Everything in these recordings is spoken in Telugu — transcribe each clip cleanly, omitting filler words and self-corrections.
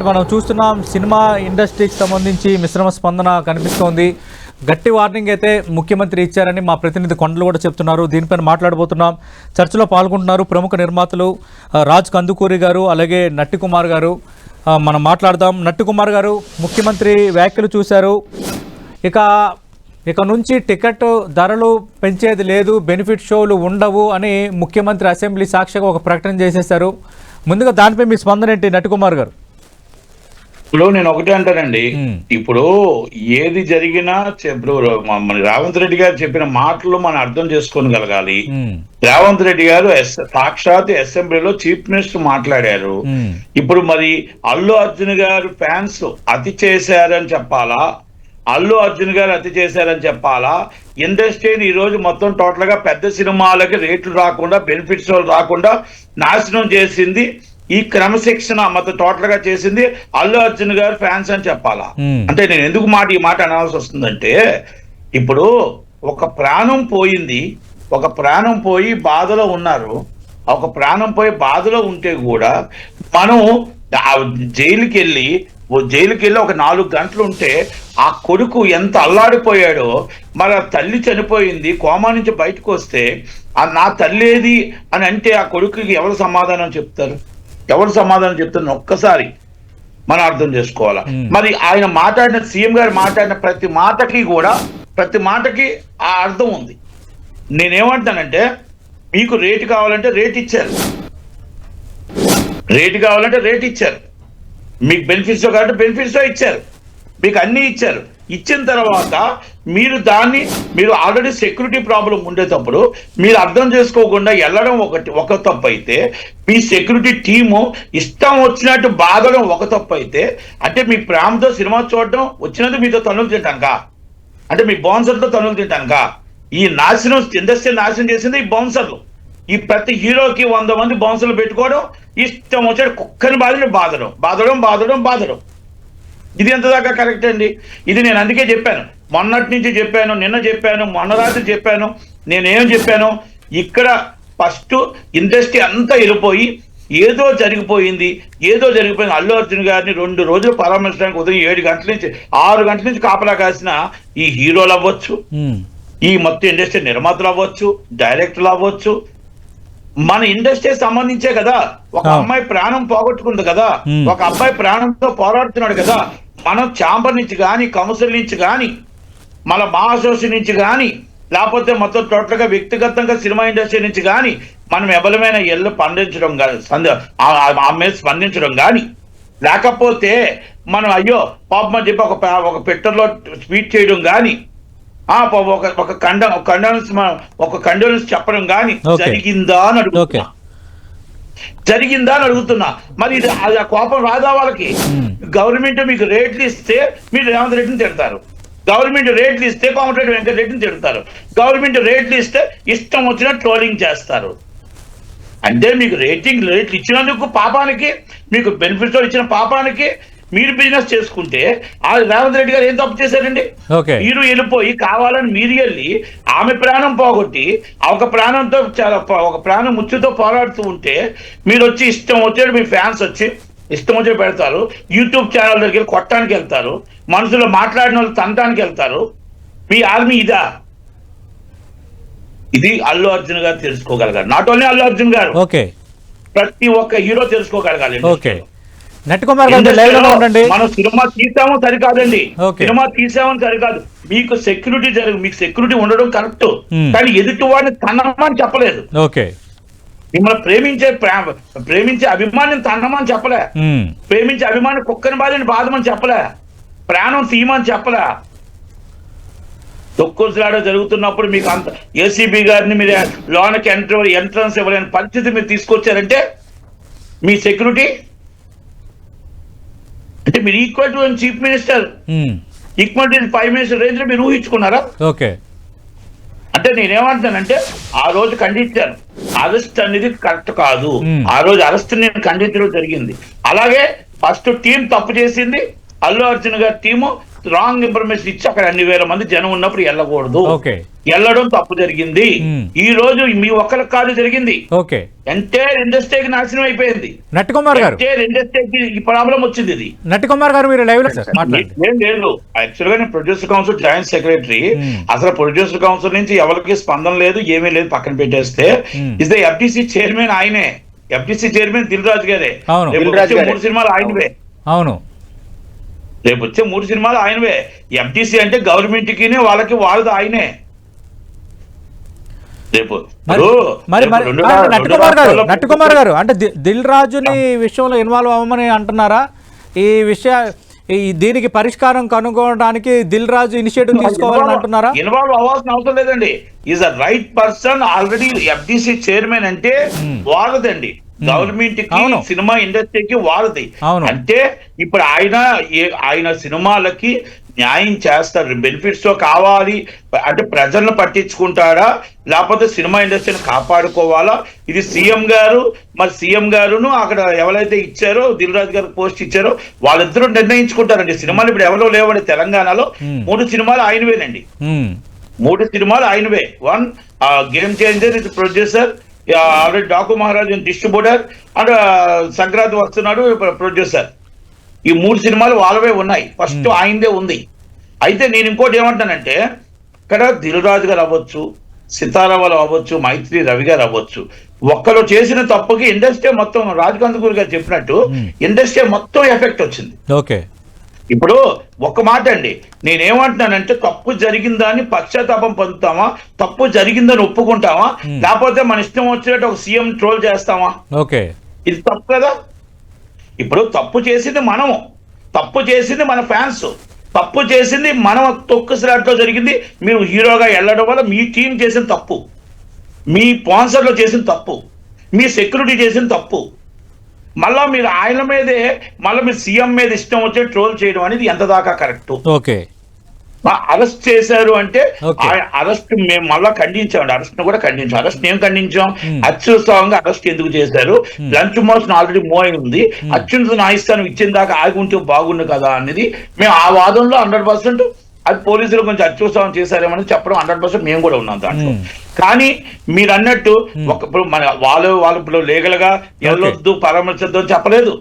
మనం చూస్తున్నాం సినిమా ఇండస్ట్రీకి సంబంధించి మిశ్రమ స్పందన కనిపిస్తోంది. గట్టి వార్నింగ్ అయితే ముఖ్యమంత్రి ఇచ్చారని మా ప్రతినిధి కొండలు కూడా చెప్తున్నారు. దీనిపైన మాట్లాడబోతున్నాం. చర్చలో పాల్గొంటున్నారు ప్రముఖ నిర్మాతలు రాజ్ కందుకూరి గారు, అలాగే నట్టి కుమార్ గారు. మనం మాట్లాడదాం. నట్టి కుమార్ గారు, ముఖ్యమంత్రి వ్యాఖ్యలు చూశారు. ఇక నుంచి టికెట్ ధరలు పెంచేది లేదు, బెనిఫిట్ షోలు ఉండవు అని ముఖ్యమంత్రి అసెంబ్లీ సాక్షిగా ఒక ప్రకటన చేసేశారు. ముందుగా దానిపై మీ స్పందన ఏంటి నట్టి కుమార్ గారు? ఇప్పుడు నేను ఒకటే అంటానండి, ఇప్పుడు ఏది జరిగినా ఇప్పుడు మన రేవంత్ రెడ్డి గారు చెప్పిన మాటలు మనం అర్థం చేసుకోగలగాలి. రేవంత్ రెడ్డి గారు సాక్షాత్ అసెంబ్లీలో చీఫ్ మినిస్టర్ మాట్లాడారు. ఇప్పుడు మరి అల్లు అర్జున్ గారు ఫ్యాన్స్ అతి చేశారని చెప్పాలా, అల్లు అర్జున్ గారు అతి చేశారని చెప్పాలా? ఇండస్ట్రీని ఈ రోజు మొత్తం టోటల్ గా పెద్ద సినిమాలకి రేట్లు రాకుండా, బెనిఫిట్స్ రాకుండా నాశనం చేసింది, ఈ క్రమశిక్షణ మొత్తం టోటల్ గా చేసింది అల్లు అర్జున్ గారు ఫ్యాన్స్ అని చెప్పాలా? అంటే నేను ఎందుకు ఈ మాట అనాల్సి వస్తుందంటే, ఇప్పుడు ఒక ప్రాణం పోయింది, ఒక ప్రాణం పోయి బాధలో ఉన్నారు. ఒక ప్రాణం పోయి బాధలో ఉంటే కూడా మనం జైలుకి వెళ్ళి ఒక 4 గంటలు ఉంటే ఆ కొడుకు ఎంత అల్లాడిపోయాడో, మరి ఆ తల్లి చనిపోయింది, కోమా నుంచి బయటకు వస్తే నా తల్లి ఏది అని అంటే ఆ కొడుకుకి ఎవరు సమాధానం చెప్తారు? ఒక్కసారి మనం అర్థం చేసుకోవాలా. మరి ఆయన మాట్లాడిన, సీఎం గారు మాట్లాడిన ప్రతి మాటకి ఆ అర్థం ఉంది. నేనేమంటానంటే, మీకు రేటు కావాలంటే రేట్ ఇచ్చారు, మీకు బెనిఫిట్స్ కావాలంటే బెనిఫిట్స్ ఇచ్చారు, మీకు అన్ని ఇచ్చారు. ఇచ్చిన తర్వాత మీరు ఆల్రెడీ సెక్యూరిటీ ప్రాబ్లం ఉండేటప్పుడు మీరు అర్థం చేసుకోకుండా వెళ్ళడం ఒక తప్పు అయితే, మీ సెక్యూరిటీ టీము ఇష్టం వచ్చినట్టు బాధడం ఒక తప్పు అయితే, అంటే మీ ప్రేమతో సినిమా చూడడం వచ్చినందుకు మీతో తన్నులు తింటానుక, అంటే మీ బౌన్సర్తో తన్నులు తింటానుక? ఈ ఇండస్ట్రీ నాశనం చేసింది ఈ బౌన్సర్లు. ఈ ప్రతి హీరోకి 100 మంది బౌన్సర్లు పెట్టుకోవడం, ఇష్టం వచ్చాడు కుక్కని బాధడం. ఇది ఎంతదాకా కరెక్ట్ అండి? ఇది నేను అందుకే చెప్పాను, మొన్నటి నుంచి చెప్పాను, నిన్న చెప్పాను, మొన్న రాత్రి చెప్పాను. నేనేం చెప్పాను? ఇక్కడ ఫస్ట్ ఇండస్ట్రీ అంతా వెళ్ళిపోయి ఏదో జరిగిపోయింది. అల్లు అర్జున్ గారిని 2 రోజులు పరామర్శించడానికి ఉదయం 6 గంటల నుంచి కాపలా కాసిన ఈ హీరోలు అవ్వచ్చు, ఈ మొత్తం ఇండస్ట్రీ నిర్మాతలు అవ్వచ్చు, డైరెక్టర్లు అవ్వచ్చు, మన ఇండస్ట్రీ సంబంధించే కదా. ఒక అమ్మాయి ప్రాణం పోగొట్టుకుంది కదా, ఒక అబ్బాయి ప్రాణంతో పోరాడుతున్నాడు కదా. మనం ఛాంబర్ నుంచి కానీ, కౌన్సిల్ నుంచి కానీ, మన మా అసోసియేషన్ నుంచి కానీ, లేకపోతే మొత్తం టోటల్ గా వ్యక్తిగతంగా సినిమా ఇండస్ట్రీ నుంచి కానీ మనం ఎవరమైన పండించడం కానీ, స్పందించడం కానీ, లేకపోతే మనం అయ్యో పాపం అని చెప్పి ఒక పెట్టర్లో ట్వీట్ చేయడం కానీ, ఒక కండోలెన్స్ చెప్పడం కానీ జరిగిందా అని అడుగుతున్నా. మరి ఇది ఆ కోపం రాదా వాళ్ళకి? గవర్నమెంట్ మీకు రేట్లు ఇస్తే మీరు రేవంత్ రెడ్డిని తిడతారు, గవర్నమెంట్ రేట్లు ఇస్తే కోమటిరెడ్డి వెంకటరెడ్డిని తిడతారు, గవర్నమెంట్ రేట్లు ఇస్తే ఇష్టం వచ్చిన ట్రోలింగ్ చేస్తారు. అంటే మీకు రేట్లు ఇచ్చినందుకు పాపానికి, మీకు బెనిఫిట్స్ ఇచ్చిన పాపానికి మీరు బిజినెస్ చేసుకుంటే ఆ రేవంత్ రెడ్డి గారు ఏం తప్పు చేశారండి? మీరు వెళ్ళిపోయి కావాలని మీరు వెళ్ళి ఆమె ప్రాణం పోగొట్టి ఒక ప్రాణం ముచ్చుతో పోరాడుతూ ఉంటే మీరు వచ్చి ఇష్టం వచ్చాడు, మీ ఫ్యాన్స్ వచ్చి ఇష్టం వచ్చి పెడతారు, యూట్యూబ్ ఛానల్ దగ్గరికి వెళ్ళి కొట్టడానికి వెళ్తారు, మనసులో మాట్లాడిన వాళ్ళు తంటానికి వెళ్తారు. మీ ఆర్మీ ఇదా? ఇది అల్లు అర్జున్ గారు తెలుసుకోగలగాలి. నాట్ ఓన్లీ అల్లు అర్జున్ గారు, ప్రతి ఒక్క హీరో తెలుసుకోగలగాలి. మనం సినిమా తీసామో సరికాదండి, మీకు సెక్యూరిటీ ఉండడం కరెక్ట్, కానీ ఎదుటి వాడిని తన్నమని చెప్పలేదు. మిమ్మల్ని ప్రేమించే అభిమానిని తన్నమని చెప్పలే, ప్రేమించే అభిమాని కుక్కని బాధమని చెప్పలే, ప్రాణం తీయమని చెప్పలే. తొక్కులాడ జరుగుతున్నప్పుడు మీకు అంత ఏసీబీ గారిని మీరు లోనకి ఎంట్రన్స్ ఇవ్వలేని పరిస్థితి మీరు తీసుకొచ్చారంటే మీ సెక్యూరిటీ అంటే మీరు equal to chief minister, equal to prime minister range లో మీరు ఊహించుకున్నారా? అంటే నేనేమంటానంటే, ఆ రోజు ఖండించాను, అరెస్ట్ అనేది కరెక్ట్ కాదు. ఆ రోజు అరెస్ట్ నేను ఖండించడం జరిగింది. అలాగే ఫస్ట్ టీం తప్పు చేసింది, అల్లు అర్జున్ గారి టీము రాంగ్ ఇన్ఫర్మేషన్ ఇచ్చి అక్కడ అన్ని వేల మంది జనం ఉన్నప్పుడు వెళ్ళకూడదు, ఓకే వెళ్ళడం తప్పు జరిగింది. ఈ రోజు మీ ఒక్కరికి కాదు జరిగింది, ఓకే ఎంటైర్ ఇండస్ట్రీకి నాశనం అయిపోయింది. నట్టికుమార్ గారు, ఎంటైర్ ఇండస్ట్రీకి ఈ ప్రాబ్లం వచ్చింది. ఇది నట్టికుమార్ గారు మీరు లైవ్ లో మాట్లాడండి. ఏం లేదు, యాక్చువల్ గా నేను ప్రొడ్యూసర్ కౌన్సిల్ జాయింట్ సెక్రటరీ. అసలు ప్రొడ్యూసర్ కౌన్సిల్ నుంచి ఎవరికి స్పందన లేదు, ఏమీ లేదు, పక్కన పెట్టేస్తే ఇస్ ద ఎఫ్టీసీ చైర్మన్ ఆయనే, ఎఫ్టీసీ చైర్మన్ దిల్ రాజు గారే. రేపు వచ్చే 3 సినిమాలు ఆయనవే. అవును, రేపు వచ్చే 3 సినిమాలు ఆయనవే. ఎఫ్టీసీ అంటే గవర్నమెంట్ కి వాళ్ళకి వాళ్ళది ఆయనే. రేపు నట్టికుమార్ గారు అంటే దిల్ రాజుని విషయంలో ఇన్వాల్వ్ అవ్వమని అంటున్నారా? దీనికి పరిష్కారం కనుగొనడానికి దిల్ రాజు ఇనిషియేటివ్ తీసుకోవాలని అంటున్నారా? ఇన్వాల్వ్ అవ్వాల్సిన అవసరం లేదండి. Is a right person. Already FTC chairman అంటే వాళ్ళదండి, గవర్నమెంట్ కి సినిమా ఇండస్ట్రీకి వాళ్ళది. అంటే ఇప్పుడు ఆయన సినిమాలకి న్యాయం చేస్తారు, బెనిఫిట్స్ తో కావాలి అంటే ప్రజలను పట్టించుకుంటాడా, లేకపోతే సినిమా ఇండస్ట్రీని కాపాడుకోవాలా? ఇది సీఎం గారు, మరి సీఎం గారును అక్కడ ఎవరైతే ఇచ్చారో దిల్ రాజు గారు పోస్ట్ ఇచ్చారో వాళ్ళిద్దరూ నిర్ణయించుకుంటారండి. సినిమాలు ఇప్పుడు ఎవరో లేవండి తెలంగాణలో. 3 సినిమాలు ఆయనవేనండి, 3 సినిమాలు ఆయనవే. 1 గేమ్ చేంజర్ ఇది producer, already Daaku Maharaj distributor, and Sankranti వస్తున్నాడు ప్రొడ్యూసర్. ఈ 3 సినిమాలు వాళ్ళవే ఉన్నాయి, ఫస్ట్ ఆయనదే ఉంది. అయితే నేను ఇంకోటి ఏమంటానంటే, ఇక్కడ దిల్ రాజు గారు అవ్వచ్చు, సితారా వాళ్ళు అవ్వచ్చు, మైత్రి రవి గారు అవ్వచ్చు, ఒక్కరు చేసిన తప్పుకి ఇండస్ట్రీ మొత్తం, రాజకందుకూరి గారు చెప్పినట్టు ఇండస్ట్రీ మొత్తం ఎఫెక్ట్ వచ్చింది. ఓకే, ఇప్పుడు ఒక మాట అండి, నేనేమంటున్నానంటే తప్పు జరిగిందని పశ్చాత్తాపం పొందుతామా, తప్పు జరిగిందని ఒప్పుకుంటామా, లేకపోతే మన ఇష్టం వచ్చినట్టు ఒక సీఎం ట్రోల్ చేస్తామా? ఓకే, ఇది తప్పు కదా. ఇప్పుడు తప్పు చేసింది మనము, తప్పు చేసింది మన ఫ్యాన్స్, తప్పు చేసింది మనం తొక్కుసలాట్లో జరిగింది. మీరు హీరోగా వెళ్ళడం వల్ల మీ టీం చేసిన తప్పు, మీ స్పాన్సర్లు చేసిన తప్పు, మీ సెక్యూరిటీ చేసిన తప్పు. మళ్ళా మీరు ఆయన మీదే మళ్ళీ మీరు సీఎం మీద ఇష్టం వచ్చే ట్రోల్ చేయడం అనేది ఎంత దాకా కరెక్ట్? ఓకే, అరెస్ట్ చేశారు అంటే అరెస్ట్ మేము మళ్ళా ఖండించామండి, అరెస్ట్ కూడా ఖండించాం. అరెస్ట్ ఏం ఖండించాం? అత్యుత్సాహంగా అరెస్ట్ ఎందుకు చేశారు? లంచ్ మోషన్ ఆల్రెడీ మూవ్ అయి ఉంది, అత్యున్నత న్యాయస్థానం ఇచ్చిన దాకా ఆగి ఉంటే బాగుండు కదా అనేది మేము ఆ వాదనలో 100% అది పోలీసులు కొంచెం అత్యుత్సాహం చేశారేమని చెప్పడం 100% మేము కూడా ఉన్నాం దాంట్లో. కానీ మీరు అన్నట్టు ఇప్పుడు మన వాళ్ళు ఇప్పుడు లీగల్ గా వెళ్ళొద్దు పరామర్శిద్దు అని చెప్పలేదు,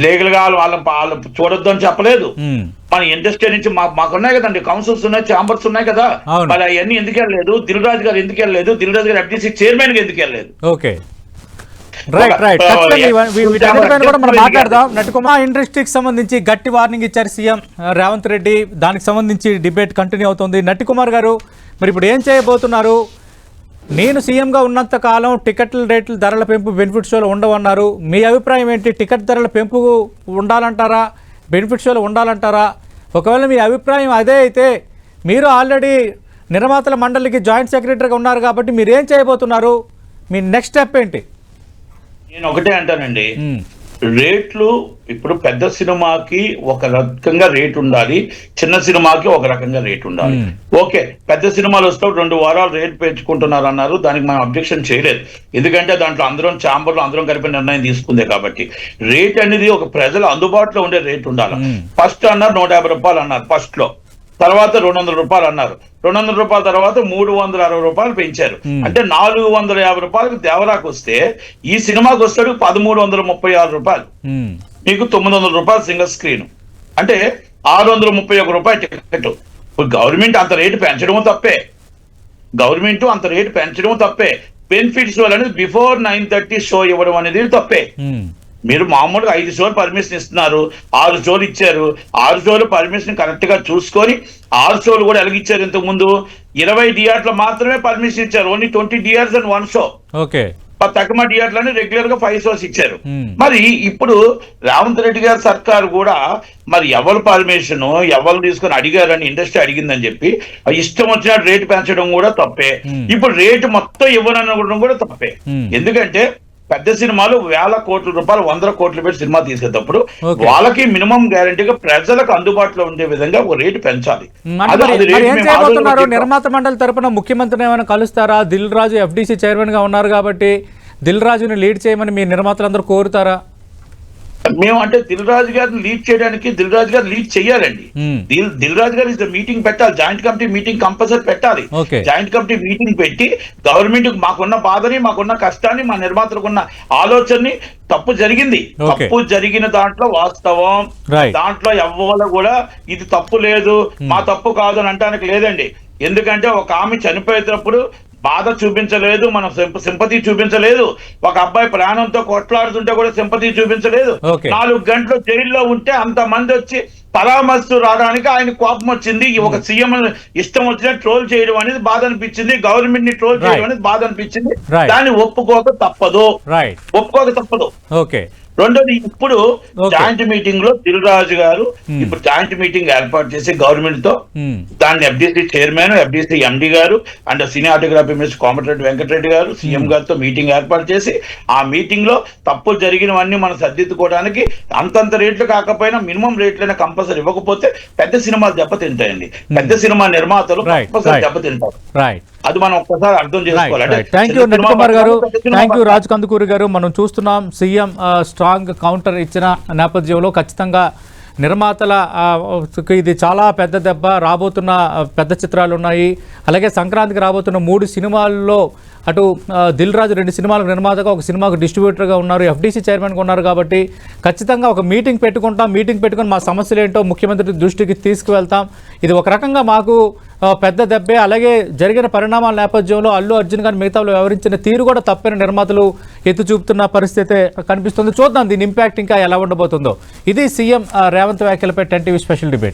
లీగల్ గా వాళ్ళు చూడొద్దు అని చెప్పలేదు. మన ఇండస్ట్రీ నుంచి మాకున్నాయి కదండి, కౌన్సిల్స్ ఉన్నాయి, ఛాంబర్స్ ఉన్నాయి కదా, మరి అవన్నీ ఎందుకు వెళ్ళలేదు? దిల్ రాజు గారు ఎందుకు వెళ్ళలేదు? దిల్ రాజు గారు ఎఫ్టీసీ చైర్మన్ గా ఎందుకు వెళ్ళలేదు? ఓకే, రైట్ రైట్, వీటన్నిటిపైన కూడా మనం మాట్లాడదాం. నటుకుమార్ ఇండస్ట్రీకి సంబంధించి గట్టి వార్నింగ్ ఇచ్చారు సీఎం రేవంత్ రెడ్డి, దానికి సంబంధించి డిబేట్ కంటిన్యూ అవుతుంది. నట్టికుమార్ గారు మరి ఇప్పుడు ఏం చేయబోతున్నారు? నేను సీఎంగా ఉన్నంత కాలం టికెట్ల రేట్ల ధరల పెంపు బెనిఫిట్ షోలు ఉండవన్నారు. మీ అభిప్రాయం ఏంటి? టికెట్ ధరల పెంపు ఉండాలంటారా, బెనిఫిట్ షోలు ఉండాలంటారా? ఒకవేళ మీ అభిప్రాయం అదే అయితే మీరు ఆల్రెడీ నిర్మాతల మండలికి జాయింట్ సెక్రటరీగా ఉన్నారు కాబట్టి మీరు ఏం చేయబోతున్నారు? మీ నెక్స్ట్ స్టెప్ ఏంటి? నేను ఒకటే అంటానండి, రేట్లు ఇప్పుడు పెద్ద సినిమాకి ఒక రకంగా రేట్ ఉండాలి, చిన్న సినిమాకి ఒక రకంగా రేట్ ఉండాలి. ఓకే, పెద్ద సినిమాలు వస్తే 2 వారాలు రేట్ పెంచుకుంటున్నారు అన్నారు, దానికి మనం అబ్జెక్షన్ చేయలేదు. ఎందుకంటే దాంట్లో అందరం ఛాంబర్లో అందరం కలిపి నిర్ణయం తీసుకుందే కాబట్టి. రేట్ అనేది ఒక ప్రజల అందుబాటులో ఉండే రేట్ ఉండాలి. ఫస్ట్ అన్నారు 150 రూపాయలు అన్నారు ఫస్ట్ లో, తర్వాత 200 రూపాయలు అన్నారు, 200 రూపాయల తర్వాత 360 రూపాయలు పెంచారు. అంటే 450 రూపాయలకు దేవరాకు వస్తే ఈ సినిమాకి వస్తాడు 1336 రూపాయలు, మీకు 900 రూపాయలు సింగిల్ స్క్రీన్, అంటే 631 రూపాయలు టికెట్. ఇప్పుడు గవర్నమెంట్ అంత రేటు పెంచడం తప్పే, గవర్నమెంట్ అంత రేటు పెంచడం తప్పే. బెనిఫిట్ షోలు అనేది బిఫోర్ 9:30 షో ఇవ్వడం అనేది తప్పే. మీరు మామూలుగా 5 షోలు పర్మిషన్ ఇస్తున్నారు, 6 షోలు ఇచ్చారు, 6 షోలు పర్మిషన్ కరెక్ట్ గా చూసుకొని 6 షోలు కూడా ఎలాగిచ్చారు? ఇంతకు ముందు 20 థియేటర్లు మాత్రమే పర్మిషన్ ఇచ్చారు, only 20 theatres and 1 show. Okay, తక్కువ థియేటర్లని రెగ్యులర్ గా 5 షోస్ ఇచ్చారు. మరి ఇప్పుడు రేవంత్ రెడ్డి గారి సర్కారు కూడా మరి ఎవరు పర్మిషన్ ఎవరు తీసుకొని అడిగారని ఇండస్ట్రీ అడిగిందని చెప్పి ఇష్టం వచ్చినట్టు రేటు పెంచడం కూడా తప్పే. ఇప్పుడు రేటు మొత్తం ఇవ్వనడం కూడా తప్పే. ఎందుకంటే పెద్ద సినిమాలు 1000 కోట్ల రూపాయలు 100 కోట్లు పెట్టి సినిమా తీసేటప్పుడు వాళ్ళకి మినిమం గ్యారంటీగా ప్రజలకు అందుబాటులో ఉండే విధంగా ఒక రేటు పెంచాలి. నిర్మాత మండలి తరపున ముఖ్యమంత్రిని ఏమైనా కలుస్తారా? దిల్ రాజు ఎఫ్డీసీ చైర్మన్ గా ఉన్నారు కాబట్టి దిల్ రాజుని లీడ్ చేయమని మీ నిర్మాతలందరూ కోరుతారా? మేము అంటే దిల్ రాజు గారిని లీడ్ చేయడానికి దిల్ రాజు గారు లీడ్ చేయాలండి. దిల్ రాజు గారు ఇస్ మీటింగ్ పెట్టాలి, జాయింట్ కమిటీ మీటింగ్ కంపల్సరీ పెట్టాలి. జాయింట్ కమిటీ మీటింగ్ పెట్టి గవర్నమెంట్ మాకున్న బాధని, మాకున్న కష్టాన్ని, మా నిర్మాతలకు ఉన్న ఆలోచనని, తప్పు జరిగింది, తప్పు జరిగిన దాంట్లో వాస్తవం, దాంట్లో ఎవ్వరు కూడా ఇది తప్పు లేదు, మా తప్పు కాదు అని అంటానికి లేదండి. ఎందుకంటే ఒక ఆమె చనిపోయేటప్పుడు బాధ చూపించలేదు, మనం సింపతి చూపించలేదు. ఒక అబ్బాయి ప్రాణంతో కొట్లాడుతుంటే కూడా సింపతి చూపించలేదు. 4 గంటలు జైల్లో ఉంటే అంతమంది వచ్చి పరామర్శ రావడానికి ఆయన కోపం వచ్చింది. ఒక సీఎం ఇష్టం వచ్చిన ట్రోల్ చేయడం అనేది బాధ అనిపించింది, గవర్నమెంట్ ని ట్రోల్ చేయడం అనేది బాధ అనిపించింది. దాన్ని ఒప్పుకోక తప్పదు. రెండోది, ఇప్పుడు జాయింట్ మీటింగ్ లో దిల్ రాజు గారు ఇప్పుడు జాయింట్ మీటింగ్ ఏర్పాటు చేసి గవర్నమెంట్ తో, దాన్ని FDC చైర్మన్, FDC MD గారు and cinematography minister Komatireddy Venkatreddy గారు సీఎం గారితో మీటింగ్ ఏర్పాటు చేసి, ఆ మీటింగ్ లో తప్పులు జరిగినవన్నీ మనం సర్దిద్దుకోవడానికి అంతంత రేట్లు కాకపోయినా మినిమం రేట్లైనా కంపల్సరీ ఇవ్వకపోతే పెద్ద సినిమాలు దెబ్బతింటాయండి. పెద్ద సినిమా నిర్మాతలు కంపల్సరీ దెబ్బతింటారు. అది మనం ఒక్కసారి అర్థం చేసుకోవాలి. థ్యాంక్ యూ నటకుమార్ గారు, థ్యాంక్ యూ రాజ్ కందుకూరి గారు. మనం చూస్తున్నాం సీఎం స్ట్రాంగ్ కౌంటర్ ఇచ్చిన నేపథ్యంలో ఖచ్చితంగా నిర్మాతల ఇది చాలా పెద్ద దెబ్బ. రాబోతున్న పెద్ద చిత్రాలు ఉన్నాయి, అలాగే సంక్రాంతికి రాబోతున్న 3 సినిమాల్లో అటు దిల్ రాజు 2 సినిమాలకు నిర్మాతగా, ఒక సినిమాకు డిస్ట్రిబ్యూటర్గా ఉన్నారు, FDC చైర్మన్గా ఉన్నారు. కాబట్టి ఖచ్చితంగా ఒక మీటింగ్ పెట్టుకుంటాం, మీటింగ్ పెట్టుకుని మా సమస్యలు ఏంటో ముఖ్యమంత్రి దృష్టికి తీసుకువెళ్తాం. ఇది ఒక రకంగా మాకు పెద్ద దెబ్బే. అలాగే జరిగిన పరిణామాల నేపథ్యంలో అల్లు అర్జున్ గారు మిగతాలో వ్యవహరించిన తీరు కూడా తప్పని నిర్మాతలు ఎత్తి చూపుతున్న పరిస్థితి కనిపిస్తుంది. చూద్దాం దీని ఇంపాక్ట్ ఇంకా ఎలా ఉండబోతుందో. ఇది సీఎం రేవంత్ వ్యాఖ్యలపై 10 TV స్పెషల్ డిబేట్.